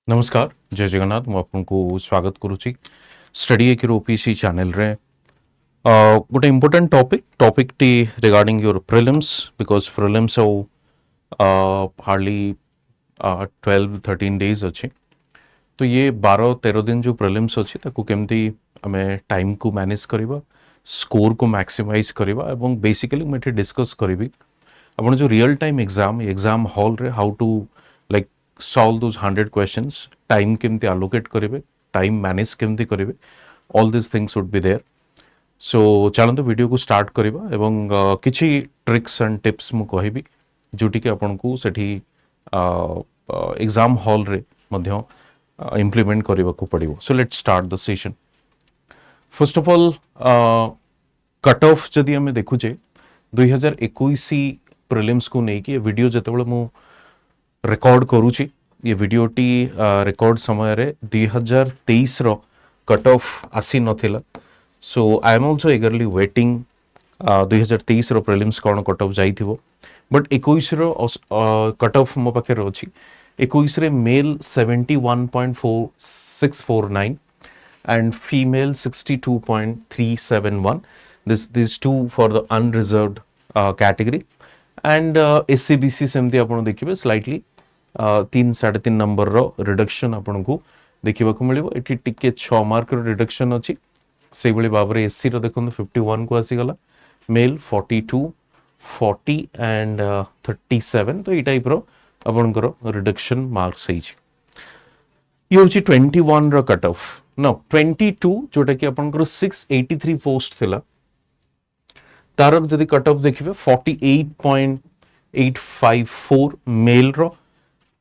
नमस्कार जय जगन्नाथ मु आपको स्वागत करुच्ची स्टडी ए ओपीसी चैनल रे गोटे important topic T regarding your prelims because prelims hardly 12-13 days अच्छे तो ये 12-13 दिन जो प्रिलिम्स अच्छी ताको केमती आमे टाइम को मैनेज करिबा स्कोर को मैक्सिमाइज करिबा एवं बेसिकली मैं डिस्कस करी अपन जो रियल टाइम एग्जाम हॉल रे how to like solve those 100 questions time केमती allocate करेंगे time manage केमती करेंगे all these things would be there so चलते वीडियो को स्टार्ट करिबा एवं किछि ट्रिक्स एंड टिप्स मु कहिबी जोटी के आपन को सेठी एग्जाम हॉल रे मध्य इंप्लीमेंट करिबा को पड़िबो so let's start the session first of all cut off जदी हमें देखु जे 2021 प्रीलिम्स को नै कि वीडियो जतबेले मु रिकॉर्ड करूची ये वीडियो टी रिकॉर्ड समय रे 2023 रो कट ऑफ आसी नथिला so I am also eagerly waiting 2023 रो प्रीलिम्स कोन कट ऑफ जाइथिबो बट 21 रो कट ऑफ मो पाखे रोची 21 रे male 71.4649 and female 62.371 this too for the unreserved category and SCBC सेमती आपण देखिबे स्लाइटली 3-3.5 नंबर रो रिडक्शन आपन को देखिबा को मिलिबो एठी टिके 6 मार्क रो रिडक्शन अछि से बळी बाबरे एससी रो देखन 51 को आसी गला मेल 42 40 एंड 37 तो ई टाइप रो आपन को रिडक्शन मार्क्स है छी ये होची 21 रो कट ऑफ नो 22 जोटा कि आपन को 683 पोस्ट थिला तार जदि कट ऑफ देखिबे 48.854 मेल रो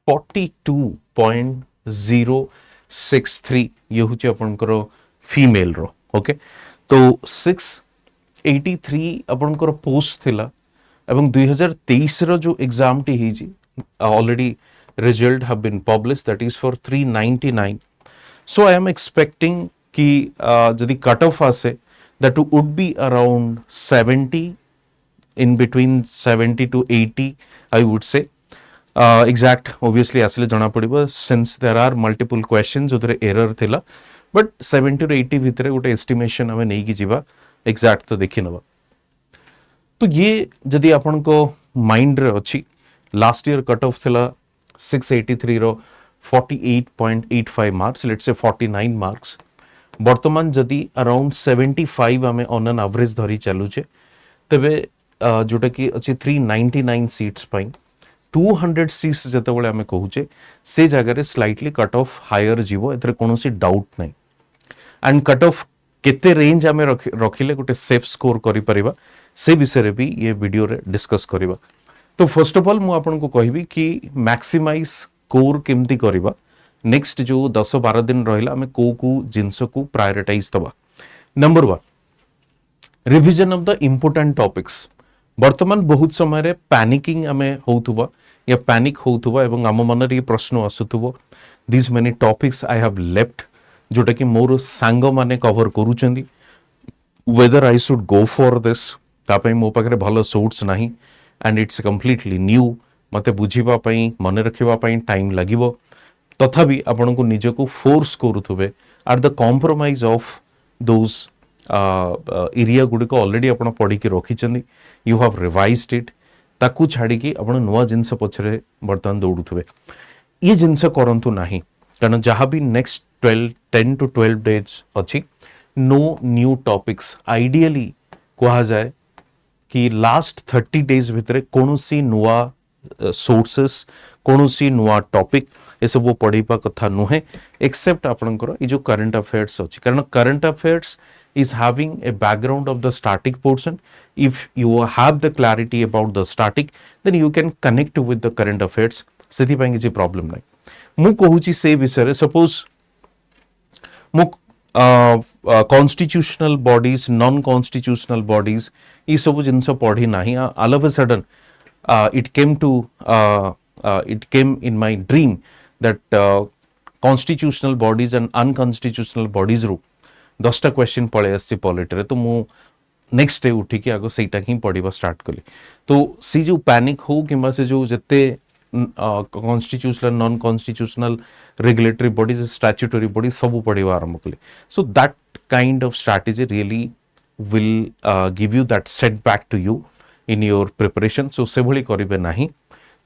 42.063 ये होची आपनकर फीमेल रो ओके तो 683 आपनकर पोस्ट थिला एवं 2023 रो जो एग्जाम टी हिजी already result have been published that is for 399 so I am expecting कि जदि कट ऑफ आसे that would be around 70 in between 70 to 80 I would say exact obviously asle jana padibo since there are multiple questions udre error thila but 70 to 80 भितर गोटे estimation हमें नहीं की जीवा exact तो देखि नबा तो ये जदि आपन को माइंड रे अछि लास्ट ईयर कट ऑफ थिला 683 रो 48.85 मार्क्स लेट्स से 49 मार्क्स वर्तमान जदि अराउंड 75 आमे ऑन एन एवरेज धरी चलुचे तबे जोटा कि अछि 399 सीट्स पाई 200 सीट्स जतबेले आमे कहूचे से जगह रे स्लाइटली कट ऑफ हायर जीवो एथरे कोनोसी डाउट नै एंड कट ऑफ केते रेंज आमे रखिले गोटे सेफ स्कोर करि परिबा से विषय रे भी ये वीडियो रे डिस्कस करिबा तो फर्स्ट ऑफ ऑल मु आपन को कहबी कि मैक्सिमाइज स्कोर केमती करिबा नेक्स्ट जो 10-12 दिन रहिला हमें को जिनस को प्रायोरिटाइज दबा number 1 revision of the important topics वर्तमान बहुत समय रे पैनिकिंग हमें होउथुबा या पैनिक होउथुबा एवं हम मन रे प्रश्न आसुथुबो this many topics I have left जोटा कि मोर सांग माने कवर करूचंदी whether I should go for this तापै मो पाखरे भलो सोर्स नाही एंड इट्स कंप्लीटली न्यू मते बुझिबा पई मन रखिबा पई टाइम लागिबो तथापि आपण को निज को फोर्स करुवे आर the compromise of those area गुडी को ऑलरेडी आपण पढ़ी के रखी यू हैव रिवाइज्ड इट ताकू छाड़ी की आपण नुआ जिनस पछरे बर्तन दौड़ुवे ये जिनस करंतु नाही कारण जहाँ भी नेक्स्ट 10 to 12 डेज अच्छी नो न्यू टॉपिक्स आइडियली कहा जाए कि लास्ट 30 डेज भितर कौनसी नुआ सोर्सेस कौनसी नुआ टॉपिक ये सब पढ़ा कथा नुहे एक्सेप्ट आपनकर ये जो करंट अफेयर्स अच्छी कारण current affairs is having a background of the static portion. If you have the clarity about the static, then you can connect with the current affairs. सेथि पाई किछि प्रॉब्लम नै मु कहूची से विषय रे सपोज मु constitutional bodies non constitutional bodies ई सब जिनस पढ़ी नाही all of a sudden it came in my dream that constitutional bodies and unconstitutional bodies रू 10टा क्वेश्चन पळे आसी पॉलिटी रे तो मु नेक्स्ट डे उठी कि आगो सेटा ही पढ़िबा स्टार्ट कली तो सी जो पैनिक हो किंबा से जो जते constitutional non constitutional regulatory bodies statutory body सब पढ़ा आरंभ कले so that kind of strategy really will give you that setback to you in your preparation so से भली करिवे नाही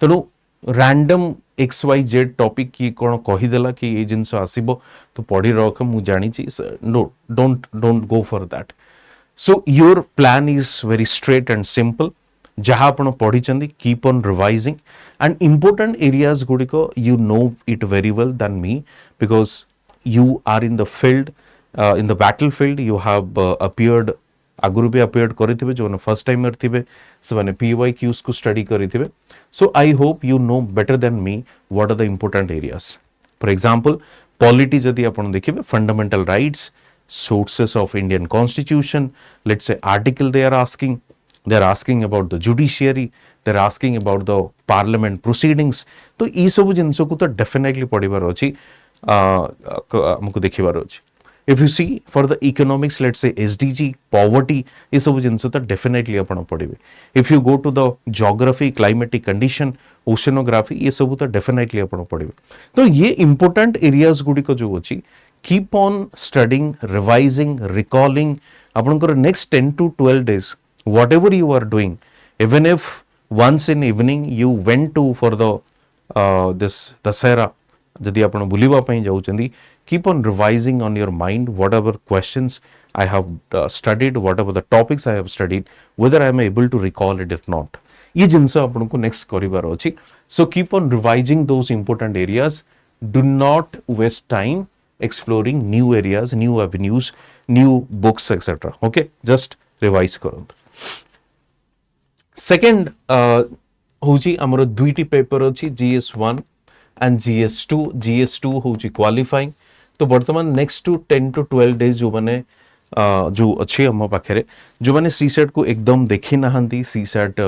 तेणु random X Y Z topic की कौन कहीदेला कि ये जिनस आसब तो पढ़ी रख मु जानी no don't don't go for that so your plan is very straight and simple जहाँ आपण पढ़ी keep on revising and important areas गुड़िक you know it very well than me because you are in the field in the battle field you have appeared आगुरी भी appeared करेंगे जो first timer थे से PYQs को स्टडी करेंगे so I hope you know better than me what are the important areas for example polity जदि आपण देखिए fundamental rights sources of Indian constitution let's say article they are asking about the judiciary they are asking about the parliament proceedings तो ये सब जिनस को तो definitely पढ़ार अच्छी आमको देखिबार अच्छी if you see for the economics let's say SDG poverty ये सब जिनस तो डेफिनेटली आपण पढ़े if you go to the geography climatic condition oceanography ये सब तो डेफिनेटली आपण पढ़े तो ये इंपोर्टेंट एरियाज गुड़िक जो अच्छी keep on studying revising recalling आपनकर next 10 to 12 days whatever you are doing even if once in evening you went to for the this Dasera जदि आपण बुलिबा पई जाउचंदी keep on revising on your mind whatever questions I have studied whatever the topics I have studied whether I am able to recall it if not ये जिनस आपण को next करिवार अछि so keep on revising those important areas do not waste time exploring new areas new avenues new books etcetera okay just revise करंत second होची हमर दुईटी paper अछि GS1 and GS2 होची क्वालिफाइंग तो वर्तमान नेक्स्ट टू 10 to 12 days जो माने जो अच्छे हम पाखे जो माने CSET को एकदम देखी नहांती CSET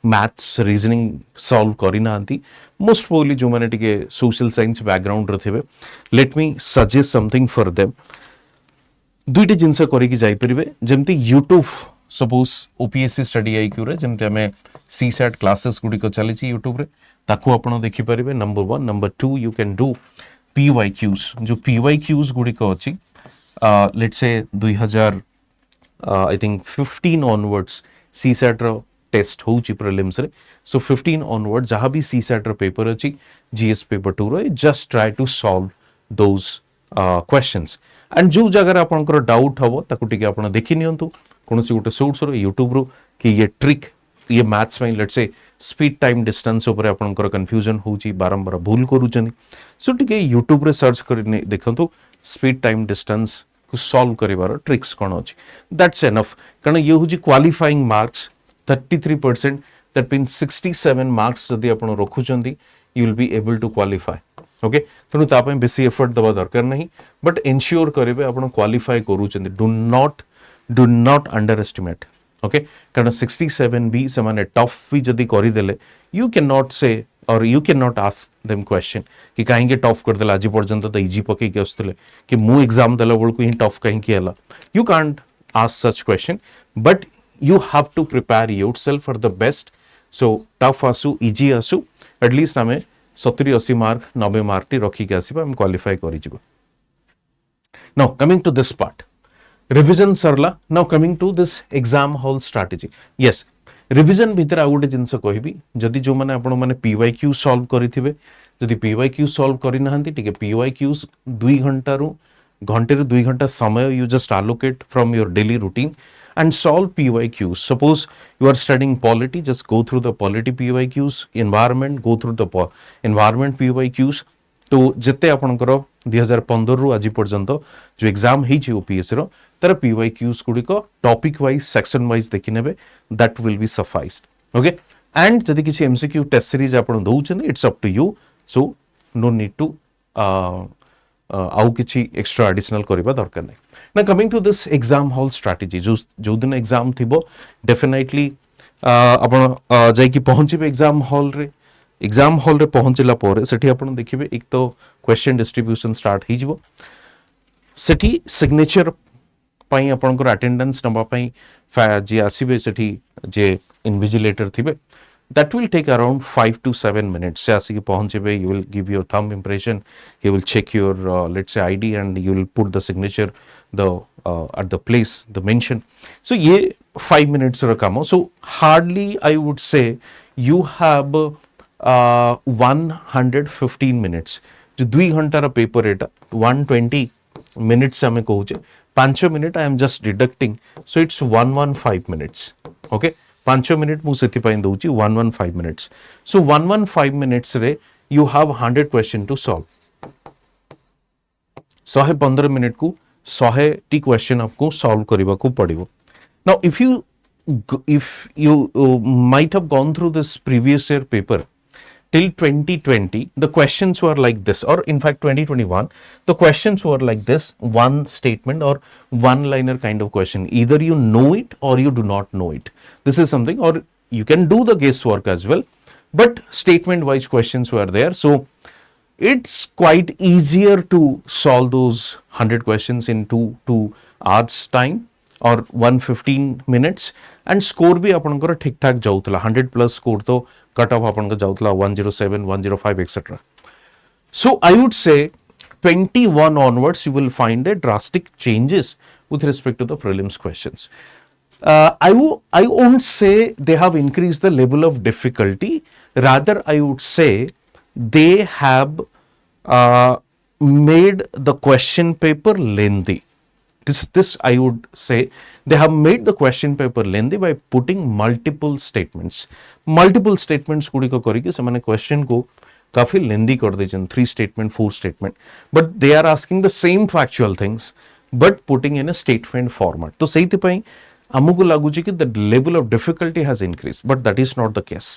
मैथ्स रीजनिंग सॉल्व करी नहांती मोस्ट प्रोबेबली जो माने टिके सोशल साइंस बैकग्राउंड रे let me suggest something for them दुईटी जिनस करिकी जाई परिबे जेमती YouTube suppose OPSC study IQ रे जेमती हमें CSET क्लासेस गुडी को चली यूट्यूब रे ताकू आपण देखि परिबे number 1 number 2 you can do PYQs जो PYQs गुडी को अछि let's say 2000 I think 15 onwards CSET रो टेस्ट होची प्रीलिम्स रे सो 15 ऑनवर्ड जहां भी CSET रो पेपर अछि GS पेपर 2 रो just try to solve those questions and जो जगह आपनकर डाउट हबो ताकू टिके आपण देखि नियंतु कोनोसी गोटे सोर्स रो YouTube रो कि ये ट्रिक ये मैथ्स में let's say speed time distance ऊपर आपनकर कंफ्यूजन होची बारंबार भूल करूचनी सो टिके YouTube रे सर्च करिने देखंतु स्पीड टाइम डिस्टेंस को सॉल्व करिवार ट्रिक्स कोन अछि दैट्स एनफ कारण ये होची qualifying marks 33% that means 67 marks जदी आपण रखुचंदी you will be able to qualify okay तेणु ताप बेसी एफर्ट दबा दरकार नहीं बट एनश्योर करेंगे आप क्वालिफाई करूचंदी do not underestimate okay कारण 67 भी से माने टफ भी जदी करी देले यू कैन नॉट से और you can not ask them question कि कहीं टफ कर देला आज पर्यंत तो इजी पकई के आसले कि मु एग्जाम देला बेल को ही टफ कहीं हला you can't ask such question but you have to prepare yourself for the best so tough आसु इजी आसु एटलिस्ट आमे 70-80 मार्क 90 मार्क टी रखी के आसीबा हम क्वालिफाई करि जिवो now coming to this part revision सरला now coming to this exam hall strategy yes revision भीतर आ गोटे जिनस कहबी जदि जो माने आपण माने PYQ सॉल्व करिथिबे जदि PYQ सॉल्व करि नहंती टिके PYQs 2 घंटा रु घंटे रे 2 घंटा समय you just allocate from your daily routine and solve PYQs. Suppose you are studying polity, just go through the polity PYQs, environment, go through the environment PYQs. तो जिते आपनकर 2015 रु आज पर्यंत जो एग्जाम ही OPSC रो तार PYQs गुडिक टॉपिक वाइज सेक्शन वाइज देखि नेबे that will be sufficed okay and जदि किछि MCQ टेस्ट सीरीज आपन दउछन it's up to you so no need to आउ किछि एक्स्ट्रा एडिशनल करबा दरकार नै ना coming to this exam hall strategy जो दिन एग्जाम थिबो डेफिनेटली आपण जाई कि पहुंचबे एग्जाम हॉल रे पहुंचला पर सेठी आपण देखिबे एक तो क्वेश्चन डिस्ट्रीब्यूशन स्टार्ट ही जिवो सेठी सिग्नेचर पई आपनकर अटेंडेंस नबा पई जे आसीबे सेठी जे invigilator थिबे that will take around 5 to 7 minutes. Se asiki pahunchibe, you will give your thumb impression, he will check your let's say ID, and you will put the signature the at the place the mention. So ye 5 minutes ra kamo. So hardly I would say you have 115 minutes. जो 2 घंटार paper एटा 120 minutes आम कहे 5 minute I am just deducting, so it's 115 minutes. Okay 5 minute मुझे दूची 115 minutes. So 115 minutes रे you have 100 question to solve. 115 minute को 100 टी question आपको solve करने को पड़ो. Now if you might have gone through this previous year paper till 2020, the questions were like this, or in fact 2021, the questions were like this, one statement or one liner kind of question. Either you know it or you do not know it. This is something, or you can do the guesswork as well, but statement wise questions were there. So it's quite easier to solve those 100 questions in 2 hours time or 115 minutes, and score भी आपनकर ठीक ठाक जाउतला. 100 plus score तो cut of आपनकर जाउतला 107, 105 etc. So I would say 21 onwards you will find a drastic changes with respect to the prelims questions. I won't say they have increased the level of difficulty. Rather, I would say they have made the question paper lengthy. This I would say they have made the question paper lengthy by putting multiple statements. Multiple statements Gudi को करी कि समाने question को काफी lengthy कर देचन, 3 statement, 4 statement, but they are asking the same factual things but putting in a statement format. तो सही तिपाई हमको लागू ची कि the level of difficulty has increased, but that is not the case.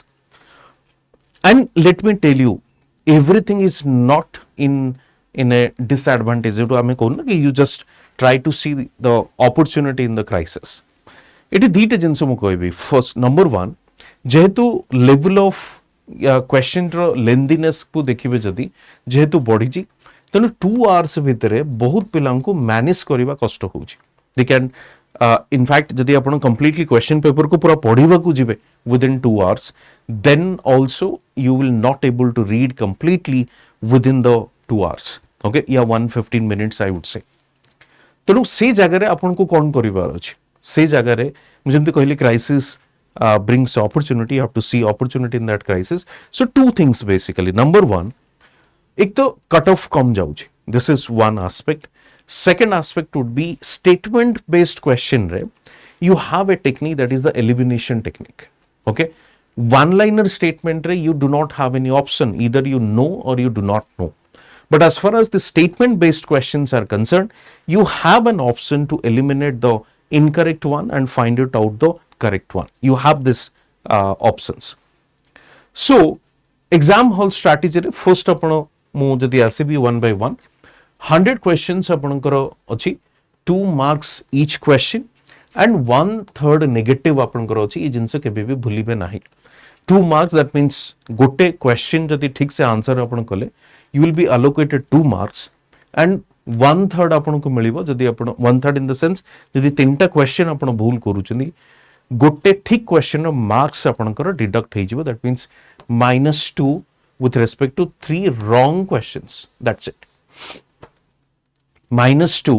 And let me tell you, everything is not in a disadvantage. जो हमें कहूँ ना कि you just try to see the opportunity in the crisis. एटी दीटे जिनसे मु कहबी. फर्स्ट नंबर 1, जेहेतु लेवल ऑफ क्वेश्चन रो लेंथीनेस को देखिबे जदी जेहेतु बढ़ी जी, तेनु 2 आवर्स भितरे बहुत पिलां को मैनेज करबा कष्ट होउची. दे कैन in fact जदी आपण कंप्लीटली क्वेश्चन पेपर को पूरा पढिबा को जिवे within 2 hours, then also you will not able to read completely within the 2 hours. Okay, या 115 minutes I would say. तेणु से जगह आपन को कौन करिवार अछि, से जगह मुझे जमती कहली crisis brings opportunity. You have to see opportunity in that crisis. So 2 things basically. Number 1, एक तो कट ऑफ कम जाउछि. This is one aspect. Second aspect would be statement based question रे you have a technique that is the elimination technique. Okay, one liner statement रे you do not have any option, either you know or you do not know. But as far as the statement based questions are concerned, you have an option to eliminate the incorrect one and find it out the correct one. You have this options. So exam hall strategy रे first आपण मु जदी आसीबी 1 by 1, 100 questions आपणकर अछि, 2 marks each question and 1/3 negative आपणकर अछि. ई जिंस केबे भी भूलिबे नाही. 2 marks, that means गोटे question जदी ठीक से आंसर आपण कले, you will be allocated 2 marks and 1/3 आपण को मिलिबो जदी आपण 1/3 in the sense जदी 3टा क्वेश्चन आपण भूल करूचनी, गोटे ठीक क्वेश्चन रो मार्क्स आपणकर डिडक्ट हे जिवो. That means -2 with respect to 3 wrong questions. That's it. -2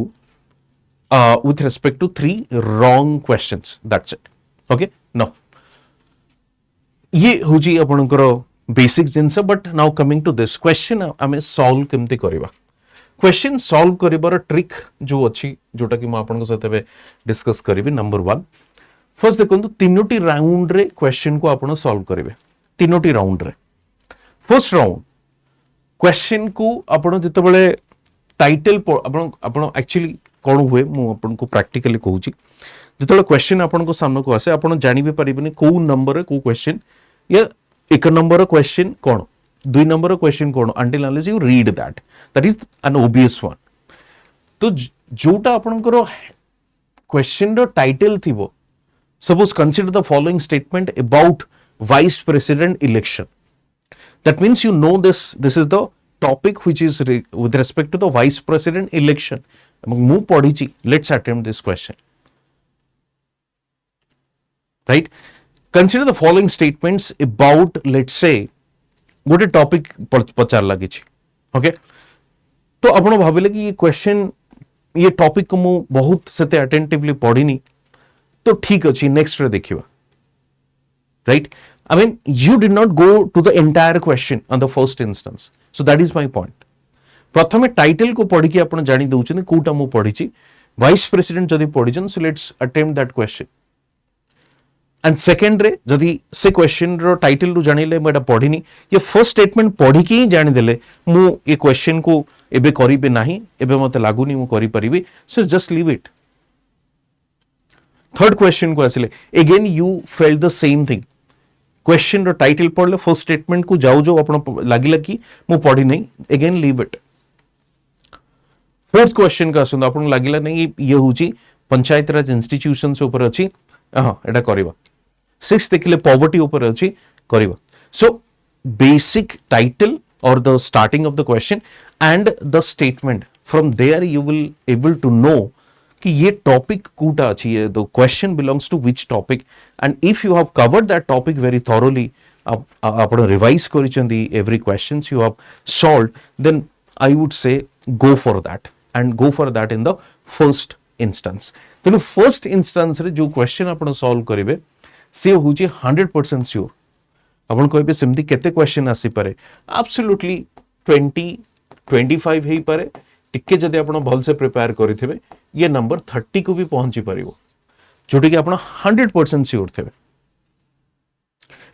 with respect to 3 wrong questions. That's it. Okay, now ये होजी आपणकर बेसिक जिनस. But now coming to this question आमे सॉल्व केमती करबा. क्वेश्चन सॉल्व करिबार ट्रिक जो अछि, जोटा कि म आपन सहित डिस्कस करिबी. नंबर 1, फर्स्ट देखंतु 3टी राउंड रे क्वेश्चन को आपन सॉल्व करिवे. 3टी राउंड रे फर्स्ट राउंड क्वेश्चन को आपन जते बेले टाइटल आपन एक्चुअली कोन हुए मु आपन को प्रैक्टिकली कहूची. जते बेले क्वेश्चन आपन को सामने को आसे, आपन जानि भी परिबनी को नंबर रे को क्वेश्चन, या 1 number question cone, 2 number question cone, until unless you read that is an obvious one. तो जोटा आपनकर क्वेश्चन रो टाइटल थिबो, suppose consider the following statement about vice president election. That means you know this is the topic which is with respect to the vice president election. mu padichi, let's attempt this question, right? consider the following statements about, let's say, गोटे topic पचार किछि okay तो आपण भाबिले कि ये question ये topic को मु बहुत सेते अटेंटिवली पढ़िनी तो ठीक अछि नेक्स्ट रे देखिबा right I mean you did not go to the entire question on the first instance so that is my point प्रथमे टाइटल को पढ़ी कि आपण जानि दउछन कोटा मु पढ़िछि वाइस प्रेसिडेंट जदि पढ़िछन so let's attempt that question and second रे जदि से क्वेश्चन रो टाइटल रु जानिले मैं पढ़िनी ये फर्स्ट स्टेटमेंट पढ़ी कि जानि देले मु ये क्वेश्चन को एबे करिबे नाही एबे मते लागुनी मु करि परिबी so just leave it third question को आसिले again you felt the same thing question रो टाइटल पढ़ले फर्स्ट स्टेटमेंट को जाऊ जो आपण लागिला कि मु पढ़ी नहीं again leave it fourth question का आसुन आपण लागिला नहीं ये होची पंचायत राज इंस्टीट्यूशंस ऊपर अछि हां एटा करबा सिक्स देखिले पॉवर्टी ऊपर अछि करबा so basic title or the starting of the question and the statement from there you will able to know कि ये topic कूटा अछि the question belongs to which topic and if you have covered that topic very thoroughly आपण revise करिसेंदी every questions you have solved then I would say go for that and go for that in the first instance तेनु first instance रे जो question आपण solve करिवे से होची 100% sure आपण कहबे सेमती केते क्वेश्चन आसी पारे एब्सोल्युटली 20 25 हेई पारे टिके जदि आपण भल से प्रिपेयर करिथिबे ये नंबर 30 को भी पहुंची परिबो जोटी कि आपण 100% श्योर थेबे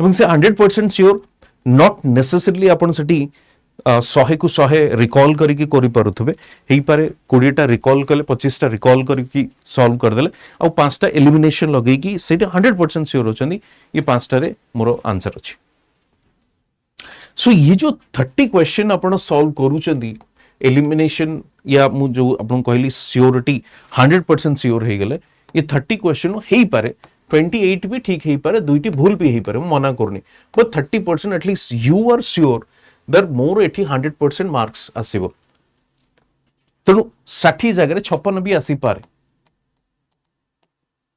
एवं से 100% श्योर नॉट नेसेसरीली आपण सटी 100 को 100 रिकॉल करिकि करि पारुथबे हेई पारे 20 टा रिकॉल कले 25 टा रिकॉल करिकि सॉल्व कर देले आ 5 टा एलिमिनेशन लगेई कि सेटा 100% श्योर होचंदी ये 5 टा रे मोर आंसर अछि सो ये जो 30 क्वेश्चन आपण सॉल्व करूचंदी एलिमिनेशन या मु जो आपण कहली श्योरिटी 100% श्योर हे गेले ये 30 क्वेश्चन हेई पारे 28 भी ठीक हेई पारे दुईटी भूल भी हेई पारे मना करनी but 30% at least you are sure दर मोर एठी 100% मार्क्स आसीबो तनु 60 जगह 56 भी आसी पारे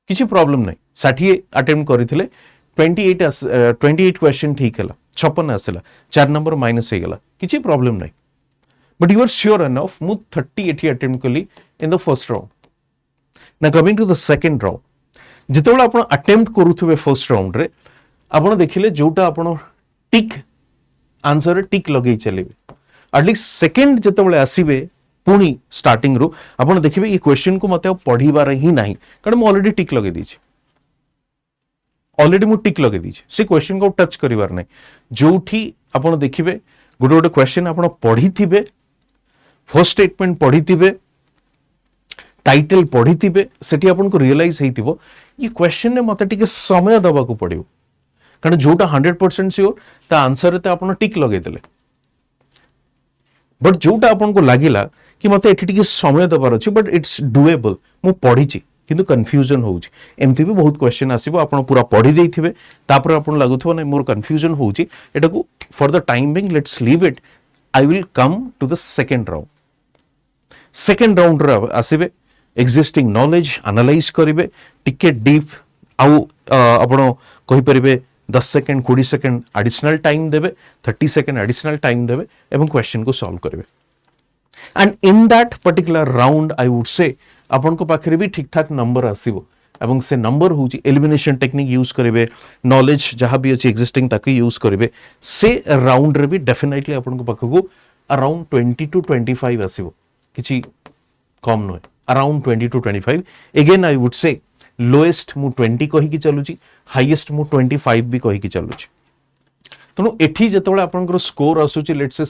किछि प्रॉब्लम नै 60 अटेम्प्ट करिथिले 28 क्वेश्चन ठीक हला 56 आसला 4 नंबर माइनस हे गला किछि प्रॉब्लम नै but you are sure enough मु 30 एठी अटेम्प्ट कली इन द फर्स्ट राउंड ना coming to the second round जेतेबेला आपण अटेम्प्ट करूथबे फर्स्ट राउंड रे आपण देखिले जोटा आपण टिक आंसर टिक लगे चलेबे एटलीस्ट सेकंड जेतेबेले आसीबे पुणी स्टार्टिंग रो आपण देखिबे ये क्वेश्चन को मते पढिबार ही नाही कारण मु ऑलरेडी टिक लगे दीछि ऑलरेडी मु टिक लगे दीछि से क्वेश्चन को टच करिवार नाही जोठी आपण देखिबे गोटे गोटे क्वेश्चन आपण पढिथिबे फर्स्ट स्टेटमेंट पढिथिबे टाइटल पढिथिबे सेठी आपण को रियलाइज हेतिबो ये क्वेश्चन ने मते टिके समय दबा को पड़ियो कारण जोटा 100% श्योर ता आंसर रे आपण टिक लगे देले बट जोटा आपण को लागिला कि मते एठी टिके समय दबार अछि बट इट्स डुएबल मु पढिछि किंतु कंफ्यूजन होउछि एमती भी बहुत क्वेश्चन आसीबो आपण पूरा पढि देइथिबे तापर आपण लागुथबो नै मोर कंफ्यूजन होउछि एटा को for the time being let's leave it I will come to the second round रे आसीबे एक्जिस्टिंग नॉलेज एनालाइज करिवे टिके डीप आउ आपण कहि परिबे 10 सेकंड 20 सेकंड एडिशनल टाइम देबे 30 सेकंड एडिशनल टाइम देबे एवं क्वेश्चन को सॉल्व करिवे and in that particular round I would से आपन को पाखरे भी ठीक ठाक नंबर आसीबो एवं से नंबर होची एलिमिनेशन टेक्निक यूज करिवे नॉलेज जहां भी अछि एक्जिस्टिंग ताके यूज करिवे से राउंड रे भी डेफिनेटली आपन को पाखको अराउंड 20 टू 25 आसीबो किछि कम नय around 20 to 25 again I would say lowest मु 20 कहि कि चलुची हाईएस्ट मु 25 भी कहि कि चलुची तनो एठी जेतबेला आपनकर स्कोर आसुची लेट्स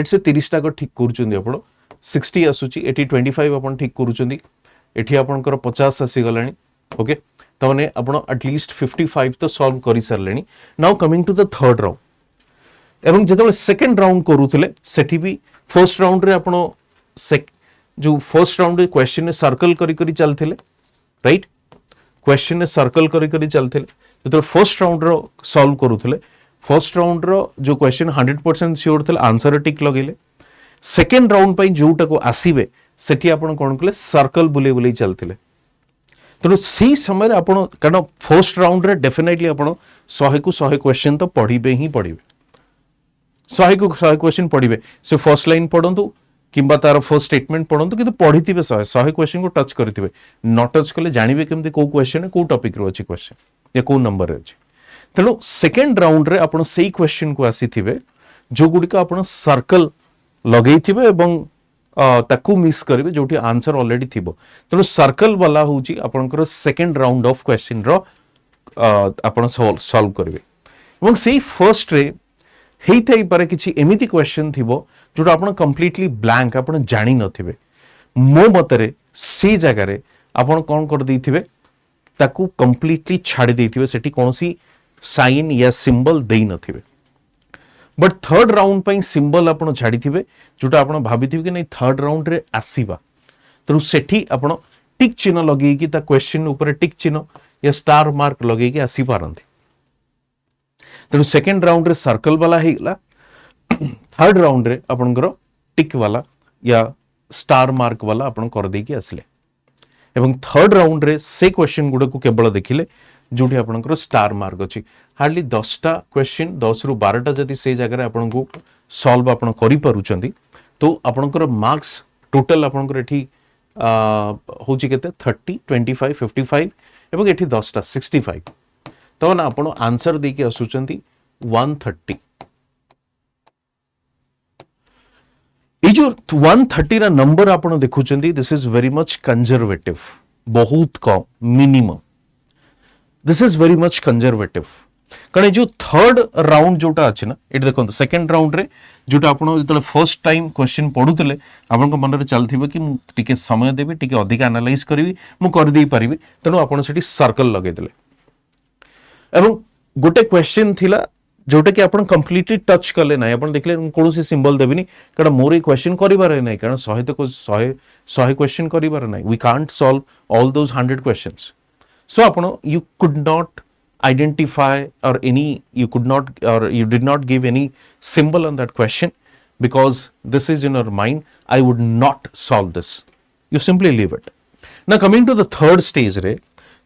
से 30 टा को ठीक करूचंदी आपण 60 आसुची एठी 25 आपण ठीक करूचंदी एठी आपनकर 50 आसी गलानी ओके तने आपण एटलीस्ट 55 तो सॉल्व करि सरलेनी now coming to the third round एवं जेतबेला सेकंड राउंड करूथिले सेठी भी फर्स्ट राउंड रे आपण जो फर्स्ट राउंड रे क्वेश्चन ने सर्कल करी करी चलथिले राइट क्वेश्चन ने सर्कल करी करी चलथिले जेतबेला फर्स्ट राउंड रो सॉल्व करूथिले फर्स्ट राउंड रो जो क्वेश्चन 100% श्योर थिला आंसर टिक लगेले सेकंड राउंड पई जोटा को आसीबे सेठी आपण कोन कले सर्कल बुले बुले चलथिले तेणु से समय आपण कारण फर्स्ट राउंड रे डेफिनेटली आपण 100 को 100 क्वेश्चन तो पढ़िबे ही पढ़िबे 100 को 100 क्वेश्चन पढ़िबे से फर्स्ट लाइन पढ़ंतु किंबा तार फर्स्ट स्टेटमेंट पढ़ंतु कि पढ़िथिबे 100 क्वेश्चन को टच करथिबे न टच कले जानिबे केमति को क्वेश्चन को टॉपिक रो अछि क्वेश्चन या को नंबर रे अछि तेणु सेकेंड राउंड रे आपण सेही क्वेश्चन को आसीथिबे जो गुडी का आपण सर्कल लगेइथिबे एवं ताकू मिस करेंगे जो आंसर ऑलरेडी थी तेणु सर्कल वाला हूँ आपंकर सेकेंड राउंड ऑफ क्वेश्चन आपण सॉल्व करेंगे से फर्स्ट रे हेई पारे किछि एमिति क्वेश्चन थिबो जोटा आपण कंप्लीटली ब्लैंक आपण जानि नथिबे मो मतरे से जगह रे आपण कोन कर देथिबे ताकू कंप्लीटली छाड़ी देथिबे सेठी कोनोसी साइन या सिंबल देई नथिबे बट थर्ड राउंड पर सिंबल आपण छाड़ी थे जोटा आप भाभी कि नहीं थर्ड राउंड रे आसीबा तेणु सेठी आपण टिक चिन्ह लगे कि क्वेश्चन ऊपर टिक चिन्ह या स्टार मार्क लगे कि आसी पारंती तेणु सेकेंड राउंड रे सर्कल वाला हेला थर्ड राउंड रे आपणकर टिक वाला या स्टार मार्क वाला आपण कर दे कि आसले एवं थर्ड राउंड रे से क्वेश्चन गुडा को केवल देखिले जोटी आपणकर स्टार मार्क अछि हार्डली 10टा क्वेश्चन 10 रु 12टा जदि से जगह आपन को सॉल्व आपन करि परुचंदी तो आपनकर मार्क्स टोटल आपनकर एठी होची केते 30 25 55 एवं एठी 10टा 65 तो ना आपण आंसर दे के असुचंदी 130 ए जो 130 रा नंबर आपण देखुचंदी this is very much conservative बहुत कम minimum this is very much conservative कारण जो थर्ड राउंड जोटा अच्छे ना ये देखो सेकेंड राउंड रे जोटा आप फर्स्ट टाइम क्वेश्चन पढ़ुले आपन मन में चलती कि टिके समय देवी टिके अधिक एनालाइज करी मुझे पारि तेणु आप सर्कल लगेदे एवं गोटे क्वेश्चन थिला जोटा कि आप कंप्लीटली टच कले ना आप देखले कौन सिंबल देविनी कारण मोर ये क्वेश्चन करिबार नहीं कारण 100 क्वेश्चन करिबार नहीं we can't solve all those 100 questions so आपण you could not identify or you could not or you did not give any symbol on that question because this is in your mind I would not solve this you simply leave it now coming to the third stage re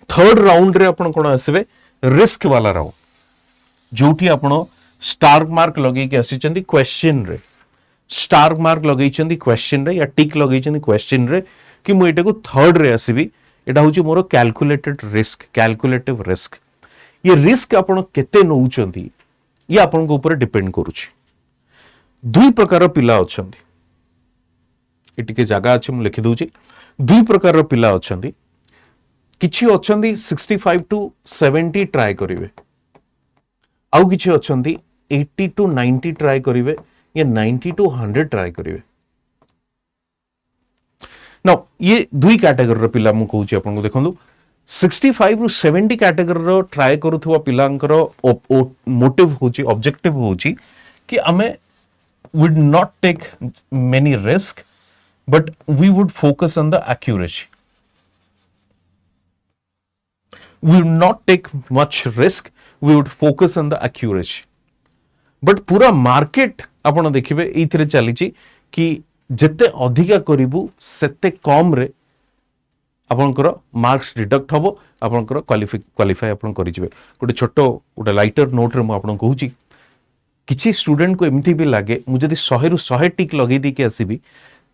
third round रे आपण कोन आसीबे risk वाला round जोठी आपण star mark लगे के आसी चंदी question रे star mark लगे चंदी question रे या टिक लगे चंदी क्वेश्चन रे कि मु एटा को थर्ड रे आसीबी एटा होची मोर कैलकुलेटेड रिस्क कैलकुलेटिव रिस्क ये रिस्क आपण केते नउचंदी ये आपण को ऊपर डिपेंड करूची दुई प्रकार पिला अछंदी एटिके जगह अछि मु लिखि दउची दुई प्रकार पिला अछंदी किछि अछंदी 65 टू 70 ट्राई करिवे आउ किछि अछंदी 80 टू 90 ट्राई करिवे या 90 टू 100 ट्राई करिवे नाउ ये दुई कैटेगरी रो पिला मु कहूची आपण को देखंदु 65 रु 70 कैटेगरी रो ट्राई करूथुवा पिलांकर मोटिव होची ऑब्जेक्टिव होची कि हमें would not take many risk but we would focus on the accuracy we would not take much risk we would focus on the accuracy but पूरा मार्केट आपण देखिबे एथिरे चलीची कि जेते अधिका करिवु सेते कम रे आपनकर मार्क्स डिडक्ट हबो आपनकर क्वालिफाई आपन करि जिवे गोटे छोटो गोटे लाइटर नोट रे म आपन कहूची किछि स्टूडेंट को एमती भी लागे मु जदी 100 रु 100 टिक लगे दी के आसीबी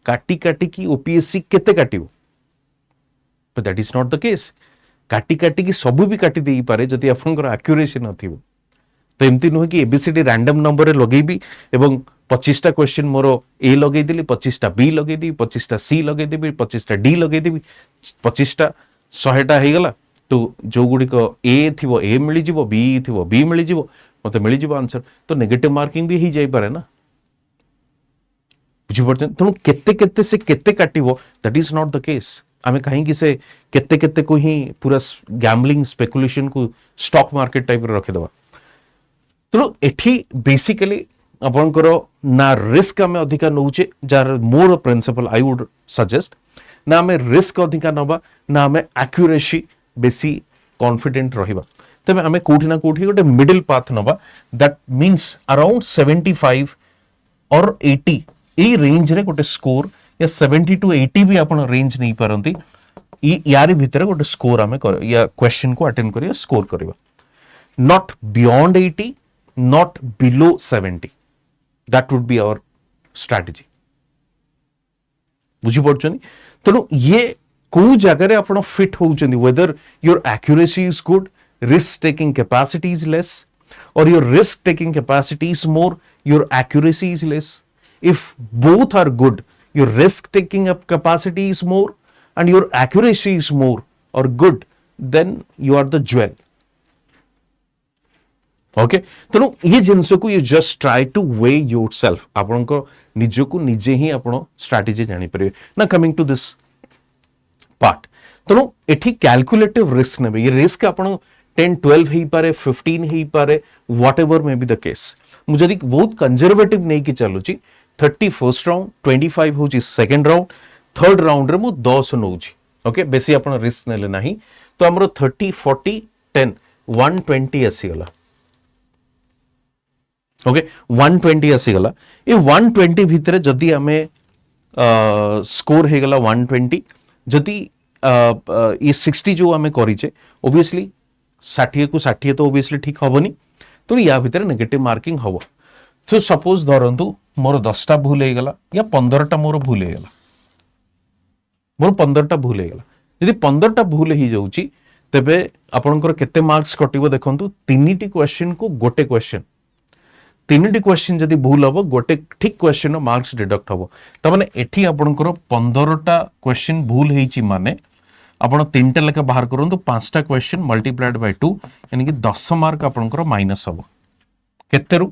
काटी काटी की ओपीएससी केते काटिबो but that is not the case काटी काटी की सब भी काटी देई पारे जदी आपनकर एक्यूरेसी नथिबो तो एमती नुह कि एबीसीडी रैंडम नंबर रे लगेबी एवं 25टा क्वेश्चन मोर ए लगे दिली 25टा बी लगे दी 25टा सी लगे देबी 25टा डी लगे देबी 25टा 100टा हे गला तो जो गुडी को ए थिबो ए मिली जिवो बी थिबो बी मिली जिवो मते मिली जिवो आंसर तो नेगेटिव मार्किंग भी ही जाई पारे ना बुझि पड़ते तो केते केते से केते काटिबो that is not the case आमे कहीं कि से केते केते को ही पूरा गैम्बलिंग स्पेकुलेशन को स्टॉक मार्केट टाइप रे रखे दवा तो एठी बेसिकली आपनकर ना रिस्क आमे अधिका नउचे जार मोर प्रिंसिपल आई वुड सजेस्ट ना आमे रिस्क अधिका नबा ना आमे एक्यूरेसी बेसी कॉन्फिडेंट रहिबा तबे आमे कोठी ना कोठी गोटे मिडिल पाथ नबा दैट मींस अराउंड 75 और 80 ए रेंज रे गोटे स्कोर या 70 टू 80 भी आपण रेंज नहीं पारंती यारी भितर गोटे स्कोर आम या क्वेश्चन को अटेंड करिया स्कोर करवा not beyond 80 not below 70 that would be our strategy बुझी पड़छनी तेणु ये को जगह आप फिट होउचंदी whether your accuracy is good risk taking capacity is less or your risk taking capacity is more, your accuracy is less. If both are good, your risk taking capacity is more and your accuracy is more or good, then you are the jewel. Okay? तेणु ये जिनस को you just try to weigh yourself. आपण को निज को निजे ही आपण strategy जानी परिवे. Now coming to this part. तेणु एठी calculative risk नेबे ये risk आपण 10 12 ही पारे 15 ही पारे whatever may be the case मु जदी बहुत कंजर्वेटिव नै कि चलुची 30 फर्स्ट राउंड 25 होची सेकंड राउंड थर्ड राउंड रे मु 10 नउची ओके बेसी आपण रिस्क नेले नाही तो हमरो 30 40 10 120 आसी गला ओके 120 आसी गला ए 120 भितरे जदी हमें स्कोर हे गला 120 जदी ये 60 जो हमें करिचे ऑब्वियसली 60 को 60 तो ओबियसली ठीक हबनी तो या भितर नेगेटिव मार्किंग हबो तो सपोज धरंतु मोर 10टा भूल हे गला या 15टा मोर भूल हे गला मोर 15टा भूल हे गला यदि 15टा भूल ही जाउची तबे आपनकर केते मार्क्स कटिबो देखंतु तीनटी क्वेश्चन को गोटे क्वेश्चन तीनटी क्वेश्चन जदि भूल हबो गोटे ठीक क्वेश्चन मार्क्स डिडक्ट हबो त माने एठी आपनकर 15टा क्वेश्चन भूल हेची माने आपण 3टा लेखा बाहर करंतु 5टा क्वेश्चन मल्टीप्लाइड बाय 2 यानी कि 10 मार्क आपनकर माइनस हबो केतेरु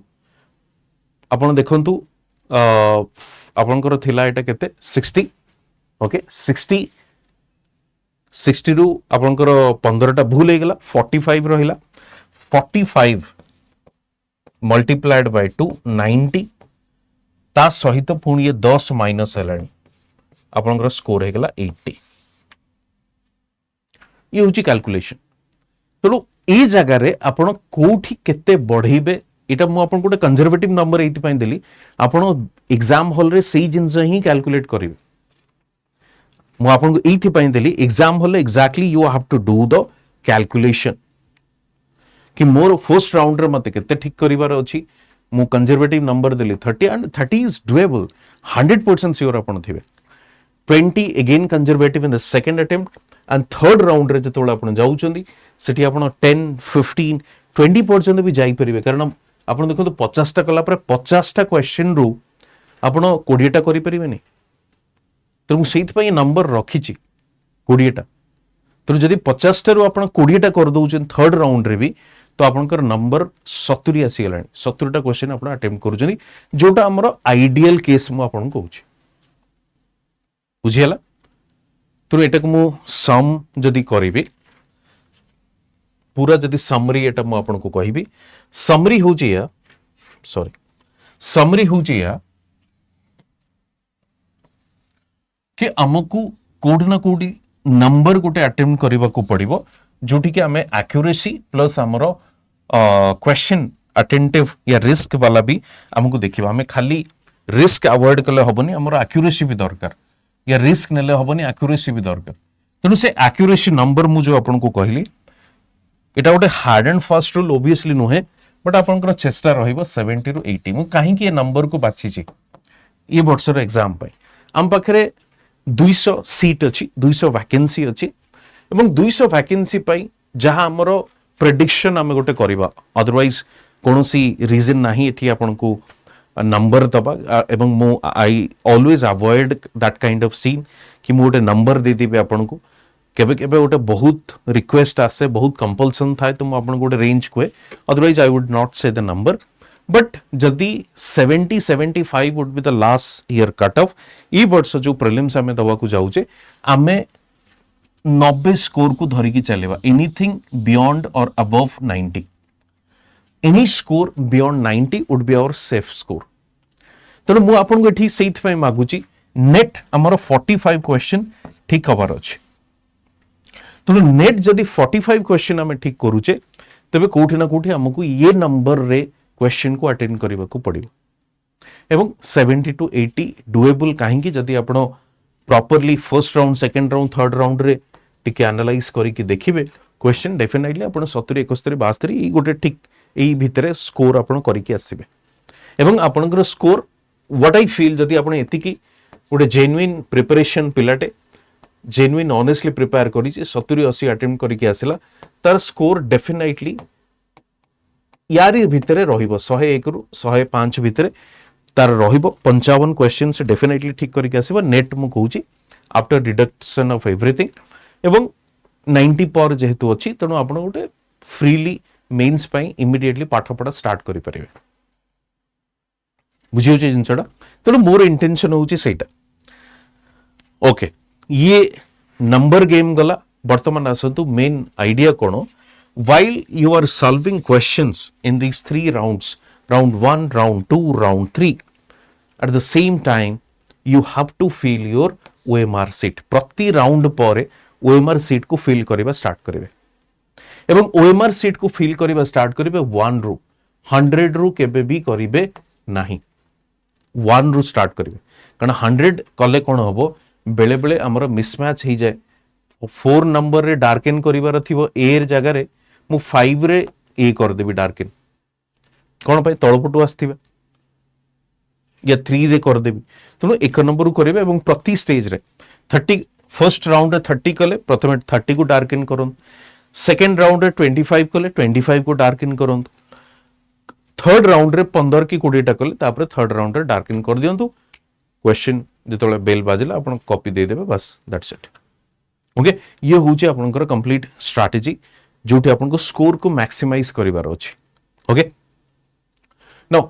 आपण देखंतु आपनकर थिला एटा केते 60 ओके 60 रु आपनकर 15टा भूल हे गेला 45 रहिला 45 मल्टीप्लाइड बाय 2 90 ता सहित पुणी ये 10 माइनस हेलानी आपनकर स्कोर हे गेला 80 ये होची कैलकुलेशन तेणु ये जगार आपण कोठी केते बढ़ेबे एटा मु आपन गोटे कंजर्वेटिव नंबर एति पई देली आपण एग्जाम हॉल रे सेही जिंस ही कैलकुलेट करिवे मु आपन को एति पई देली exam hall exactly you have to do the calculation कि मोर फर्स्ट राउंड रे मते केते ठीक करिवार अछि मु conservative number Delhi 30 and 30 is doable 100% sure आपण थिबे 20 again conservative in the second attempt and third round रे जतोला आपण जाउचंदी सेठी आपण 10 15 20 पर्यंत भी जाई परिबे कारण आपण देखो तो 50 टा कला पर 50 टा क्वेश्चन रु आपण 20 टा करि परिबेनी तो मु सेहित पई नंबर रखिची 20 टा तो जदी 50 टा रु आपण 20 टा कर दउचन थर्ड राउंड रे भी तो आपनकर नंबर 70 आसी गलानी 70 टा क्वेश्चन आपण अटेम्प्ट करूचंदी जोटा हमरो आइडियल केस मु आपण कहूची बुझियला तो एटा को मु सम जदी करिबे पूरा जदी समरी एटा मु आपन को कहिबी समरी होची या सॉरी समरी होची या कि हमकु कोड ना कोडी नंबर गोटे अटेम्प्ट करबा को पड़िबो जोठी कि हमें एक्यूरेसी प्लस हमरो क्वेश्चन अटेंटिव या रिस्क वाला भी हमको देखिबा हमें खाली रिस्क अवॉइड करले हबनी हमरो एक्यूरेसी भी दरकार या रिस्क नेले हबनी एक्यूरेसी भी दरकार तेणु से एक्यूरेसी नंबर मु जो आपन को कहली एटा गोटे hard and fast rule obviously नुहे बट आपनकर चेष्टा रहिबो 70 रु 80 मु काहे कि ये नंबर को बाछि छी ये वर्षर एग्जाम पई हम पाखरे 200 सीट अछि 200 वैकेंसी अछि एवं 200 वैकेंसी पई जहां हमरो प्रेडिक्शन हम गोटे करबा अदरवाइज कोनोसी रीजन नाही एठी आपन को नंबर दबा एवं मो I always avoid that kind of scene कि मु गोटे नंबर दे देबे आपन को केबे केबे गोटे बहुत रिक्वेस्ट आसे बहुत कंपल्सन थाए तो मु आपन गोटे रेंज कोए otherwise I would not say the number but जदी 70 75 would be the last year cutoff ई वर्ष जो प्रीलिम्स हमें दवा को जाउचे आमे 90 स्कोर को धरी की चलेबा एनीथिंग बियॉन्ड और above 90 any score beyond 90 would be our safe score तेणु मु आपन को एठी सेथ पय मागुची नेट हमर 45 क्वेश्चन ठीक हबार अछि तेणु नेट जदी 45 क्वेश्चन हमें ठीक करूचे तबे कोठी ना कोठी हमकु ये नंबर रे क्वेश्चन को अटेंड करबा को पड़िबो एवं 70 to 80 डुएबल काहेकि जदी आपण properly first round second round third round रे टिके एनालाइज करके देखिए क्वेश्चन डेफिनेटली आप 70 71 72 ये गोटे ठीक यही भितर स्कोर आप करके आसबे एवं आपणकर स्कोर व्हाट आई फील जदि आप एतिकी गोटे genuine preparation पिलाटे genuine honestly prepare करी 70 80 अटेम्प्ट करके आसला तार स्कोर डेफिनेटली यारी भितर रहिबो 101 रु 105 भितर तार रहिबो 55 क्वेश्चन से डेफिनेटली ठीक करके आसीबो नेट मु कहूची आफ्टर डिडक्शन ऑफ एवरीथिंग एवं 90 पर जेहेतु अछि तणो आपण गोटे फ्रीली मेंस पई इमीडिएटली पाठ पढ़ा स्टार्ट करि परिबे बुझियो जे जिनसडा तणो मोर इंटेंशन होची सेटा ओके ये नंबर गेम गला वर्तमान आसंतु मेन आइडिया कोन while you are solving questions in these 3 rounds round 1 round 2 round 3 at the same time you have to fill your OMR sheet प्रति राउंड पर OMR sheet को फिल करबा start करिवे एवं OMR sheet को fill करबा start करिवे 1 रु 100 रु केबे भी करिवे नाही 1 रु स्टार्ट करिवे कारण 100 कले कोन हबो बेले बेले हमर मिसमैच हो जाए 4 नंबर रे डार्केन करिवार थिबो ए र जगह रे मु 5 रे ए कर देबी डार्केन कोन पय तळपटु आस्थिबे या 3 रे कर देबी तनो 1 नंबर रु करिवे एवं प्रति स्टेज रे 30 फर्स्ट राउंड रे 30 कले प्रथमे 30 को डार्केन करन सेकंड राउंड रे 25 कले 25 को डार्केन करन थर्ड राउंड रे 15 की 20 टा कले तापर थर्ड राउंड रे डार्केन कर दियंतु क्वेश्चन जेतले बेल बाजिला आपण कॉपी दे देबे बस दैट्स इट ओके ये होची आपनकर कंप्लीट स्ट्रेटजी जोटी आपनको स्कोर को मैक्सिमाइज करिवार अछि ओके नाउ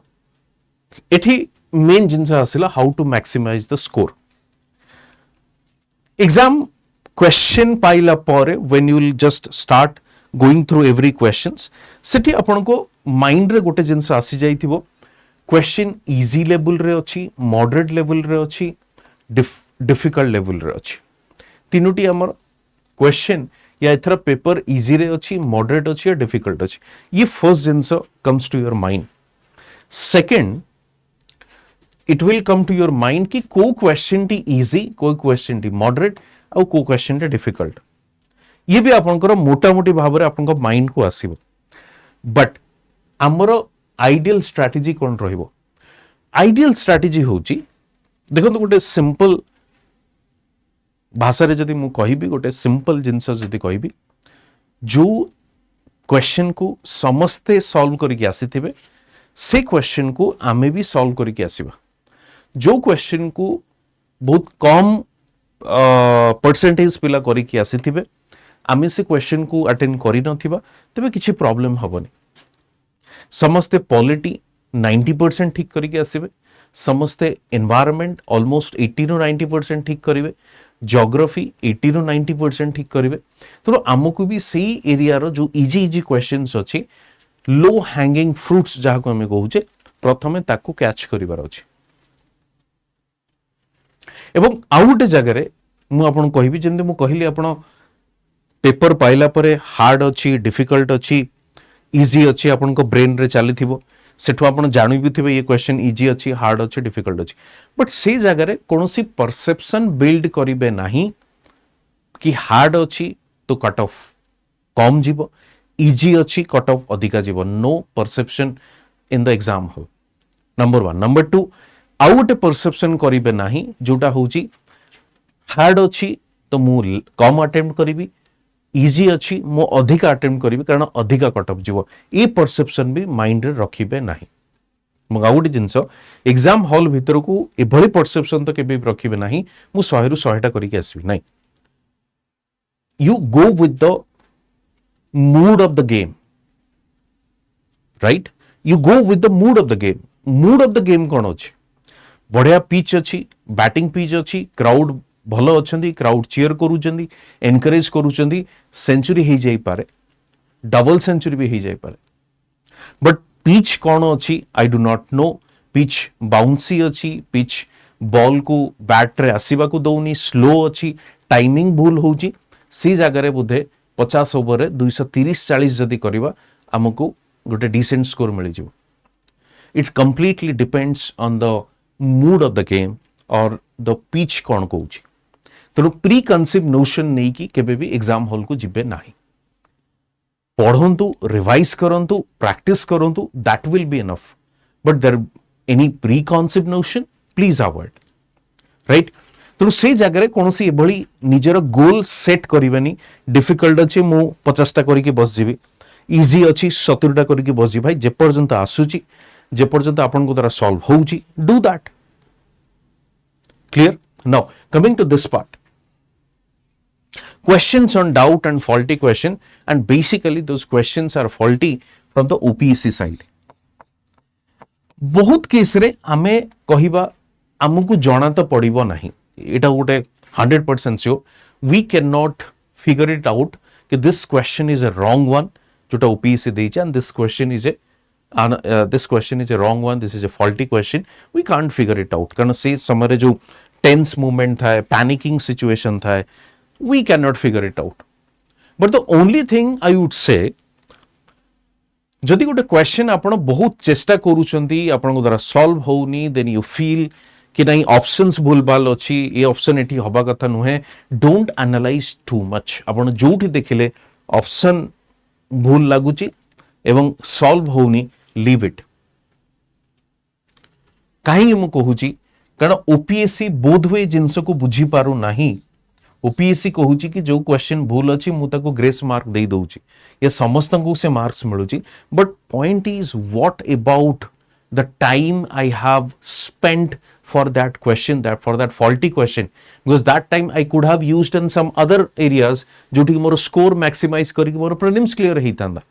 एठी मेन जिंस आसिला how to maximize the score exam question पाइला पर when you will just start going through every questions सेठी आपनको माइंड रे गोटे जिंस आसी जाइथिबो क्वेश्चन इजी लेवल रे अछि मॉडरेट लेवल रे अछि डिफिकल्ट लेवल रे अछि तीनोटी हमर क्वेश्चन या एथरा पेपर इजी रे अछि मॉडरेट अछि या डिफिकल्ट अछि ये फर्स्ट जिंस comes to your mind second it will come to your mind कि को क्वेश्चन टी इजी को क्वेश्चन टी मॉडरेट और को क्वेश्चन टी डिफिकल्ट ये भी आपनकर मोटा मोटी भाव रे आपनकर माइंड को आसीबो बट हमर आइडियल स्ट्रेटजी कोन रहिबो आइडियल स्ट्रेटजी होची देखो तो गोटे सिंपल भाषा रे जदि मु कहिबी गोटे सिंपल जिंस जदि कहिबी जो क्वेश्चन को समस्ते सॉल्व करके आसीथिबे से क्वेश्चन को आमे भी सॉल्व करके आसीबा जो क्वेश्चन को बहुत कम परसेंटेज पिला करके आसीथिबे आमे से क्वेश्चन को अटेंड करि नथिबा तबे किछि प्रॉब्लम हबनी समस्ते पॉलिटी 90% ठीक करके आसीबे समस्ते एनवायरनमेंट ऑलमोस्ट 80 to 90% ठीक करिवे ज्योग्राफी 80 to 90% ठीक करिवे तो आमको भी सही एरिया रो जो इजी इजी क्वेश्चंस अछि लो हैंगिंग फ्रूट्स जहा को हमें कहूचे प्रथमे ताकू कैच करिवार अछि एवं आउट जगह रे मु आपन कहिबी जेंते मु कहिली आपन पेपर पाइला परे हार्ड अछि डिफिकल्ट अछि इजी अछि आपन को ब्रेन रे चलीथिबो सेठो आपण जानि भी थिबे ये क्वेश्चन इजी अछि हार्ड अछि डिफिकल्ट अछि बट से जगह रे कोनोसी परसेप्शन बिल्ड करिबे नाही कि हार्ड अछि तो कट ऑफ कम जीवो इजी अछि कट ऑफ अधिका जीवो no perception in the exam hall number 1 number 2 out perception करिबे नाही जोटा होची हार्ड अछि तो मु कम अटेम्प्ट करिबी इजी अच्छी मो अधिका अटेम्प्ट करी कारण अधिका कट ऑफ जीव ये परसेप्शन भी माइंड रे रखिबे नाही मग आउट जिंस एग्जाम हॉल भीतर को एभली परसेप्शन तो केबे रखिबे नाही मु 100 रु 100 टा करिके आसीबी नाही you go with the mood of the game right you go with the mood of the game कोन अछि बढ़िया पिच अछि बैटिंग पिच अछि क्राउड भलो अच्छी क्राउड चीयर करूचंदी एनकरेज करूचंदी सेंचुरी हो जाई पारे डबल सेंचुरी भी हो जाई पारे बट पिच कौन अच्छी I do not know pitch bouncy अच्छी पिच बॉल को बैट रे आसीबा को दउनी स्लो अच्छी टाइमिंग भूल होची सी जगह रे बुधे 50 ओवर रे 230-40 जदी करबा हमको गोटे डिसेंट स्कोर मिल जिवो it's completely depends on the mood of the game और द पिच कौन कहूची तेणु प्री कनसिव नोशन नहीं कि केबे भी एग्जाम हॉल को जिबे नाही पढ़ंतु रिवाइज करंतु प्रैक्टिस करंतु that will be enough but there any preconceived notion please avoid right तेणु से जगह कौन सी एभली निजर गोल सेट करनी डिफिकल्ट अच्छे मु 50टा करके बस जीवी इजी अच्छी 70टा करके बस जी भाई जेपर्यंत आसूची जेपर्यंत आपन को द्वारा सॉल्व होउची do that clear now coming to this part questions on doubt and faulty question and basically those questions are faulty from the OPSC side बहुत केस रे आमे कहिबा हमकु जाना तो पड़िबो नाही एटा गोटे 100% sure we can not figure it out कि this question is a wrong one जोटा ओपीएससी देइछ and this question is a wrong one this is a faulty question we can't figure it out कारण से समय जो tense movement था panicking situation था we cannot figure it out but the only thing I would say जदि गोटे question आपण बहुत चेष्टा करूछंती आपण को द्वारा सॉल्व होउनी देन यू फील कि नहीं ऑप्शंस भूलभाल अछि ए ऑप्शन एठी हबा कथा नुहे डोंट एनालाइज टू मच आपण जोठी देखिले ऑप्शन भूल लागुची एवं सॉल्व होउनी लीव इट काहे मु कहूची कारण ओपीएससी बोधवे जिंस को बुझी पारु नाही ओपीएससी कहूची कि जो क्वेश्चन भूल अच्छी मु ताको ग्रेस मार्क दे दउची ये समस्त को से मार्क्स मिलुची but point is what about the time I have spent for that question that for that faulty question because that time I could have used in some other areas जोठी मोर score maximize करी मोर prelims clear हेइतांदा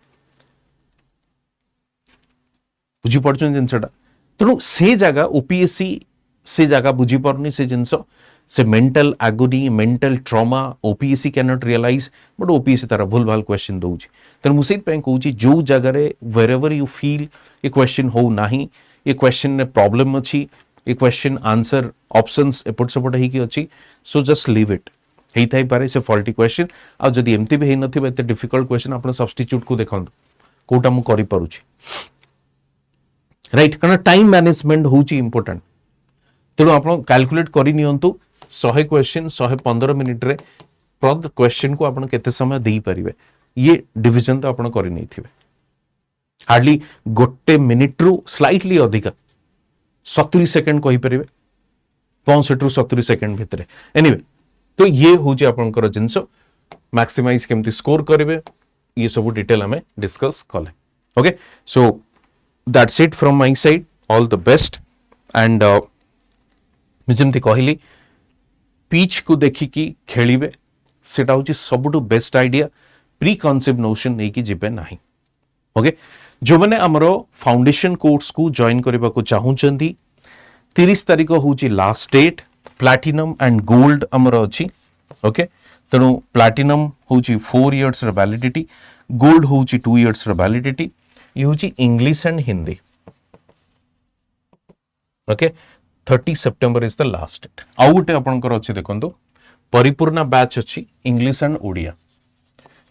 बुझी पड़छन जिंसटा तणु से जगह OPSC से जगह बुझी परनी से जिंस से mental agony mental trauma OPSC can not realize but OPSC तारा भूल भाल क्वेश्चन दउची तेन मुझे कहूँ जो जगह वेर एवर यू फील ये क्वेश्चन हो नाही ये क्वेश्चन ने प्रॉब्लम अच्छी ये क्वेश्चन आंसर ऑप्शंस एपट सेपट होगी अच्छी सो जस्ट लीव इट होता ही पारे से फॉल्टी क्वेश्चन आ जदि एमती भी होइनथिबा एते डिफिकल्ट क्वेश्चन आपण सब्स्टिट्यूट को देखंतु कोटा मु करि पारुची राइट कारण टाइम मैनेजमेंट होची इंपोर्टेंट तेणु आप कैलकुलेट करि नियंतु 100 क्वेश्चन 115 मिनिट रे प्रद क्वेश्चन को आपण केते समय देई परिबे ये डिवीजन तो आपण करि नै थिबे हार्डली गोटे मिनिट रु स्लाइटली अधिक 70 सेकंड कहि परिबे 65 रु 70 सेकंड भितरे एनीवे तो ये होची आपनकर जिंस मैक्सिमाइज केमती स्कोर करिवे ये सब डिटेल हमें डिस्कस कले okay so that's it from my side all the best and जेमती कहली पिच को देखिकी खेलिबे सेटा होची सबुटु best idea pre concept notion नहीं कि जिबे नाही ओके जो मैंने हमरो फाउंडेशन कोर्स को जॉइन करबा को चाहूचंती 30 तारिख होची last date platinum and gold हमरो अछि ओके तेणु प्लैटिनम होची 4 इयर्स र वैलिडिटी गोल्ड होची 2 इयर्स र वैलिडिटी ये होची English and Hindi okay 30 September is the last date आउ गोटे आपनकर अछि देखंतु परिपूर्ण बैच अछि इंग्लिश एंड ओडिया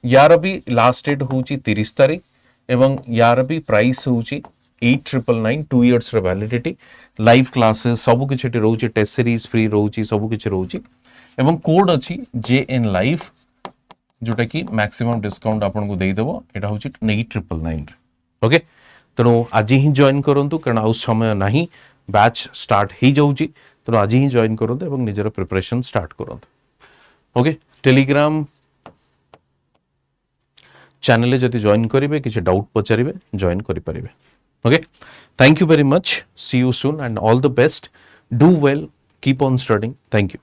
यार भी लास्ट डेट होची 30 तारिख एवं यार भी प्राइस होची 8999 2 इयर्स र वैलिडिटी लाइव क्लासेस सब किछ एटी रहउची टेस्ट सीरीज फ्री रहउची सब किछ रहउची एवं कोड अछि जेएन लाइव जोटा कि मैक्सिमम डिस्काउंट आपन को देई देबो एटा होची 8999 ओके तेणु आज ही जॉइन करंतु कारण आउ समय नाही बैच स्टार्ट ही जाउची तेणु आज ही जॉइन करंतु एवं निजर प्रिपरेशन स्टार्ट करंतु ओके टेलीग्राम चैनल जदि जॉइन करेंगे किसी डाउट पचारे जॉइन करें okay thank you very much see you soon and all the best do well keep on studying thank you